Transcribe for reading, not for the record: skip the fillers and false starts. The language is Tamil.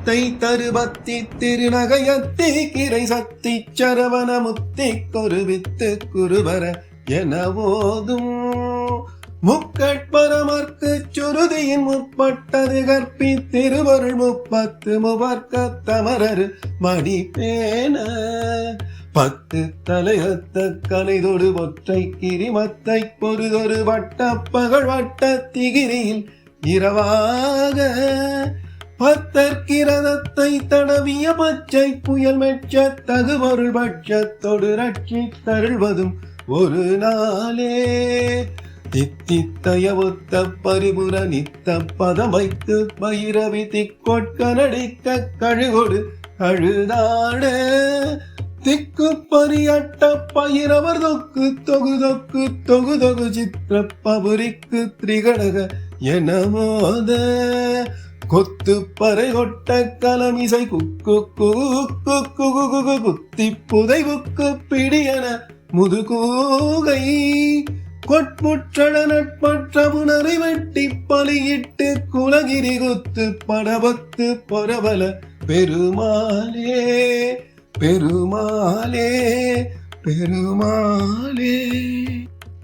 தத்தை தருபத்தி திருநகையத்தி கிரை சத்தி சரவண முத்தி கொருவித்து குருவர எனவோதும் முக்கட்பரமர்க்கு சுருதியின் முற்பட்டது கற்பி திருவருள் முப்பத்து முவர்க்க தமரரு மடிப்பேன பத்து தலையத்த கலைதொடு ஒற்றை கிரிமத்தை பொறுதொரு வட்ட பகழ் வட்ட திகிரியில் இரவாக பத்தற்கிரதத்தை தடவிய பச்சை புயல் மெச்ச தகுபொருள் பட்சத்தொடு ரட்சி தருள்வதும் ஒரு நாளே தித்தித்தய ஒத்த பரிபுர நித்த பதம் வைத்து பைரவி திக்கொட்க நடிக்க கழுகொடு அழுதாட திக்கு பரியட்ட பயிரவர் தொக்கு தொகு தொகு சித்திர பபுரிக்கு திரிகடக எனமோத கொத்து பறை கொட்ட கலமிசை குக்கு குத்தி புதைவுக்கு பிடியன முதுகூகை கொட்புற்றட நட்பற்ற புனரை வெட்டி பலியிட்டு குலகிரி குத்து படபத்து பொறவல பெருமாளே பெருமாளே பெருமாளே.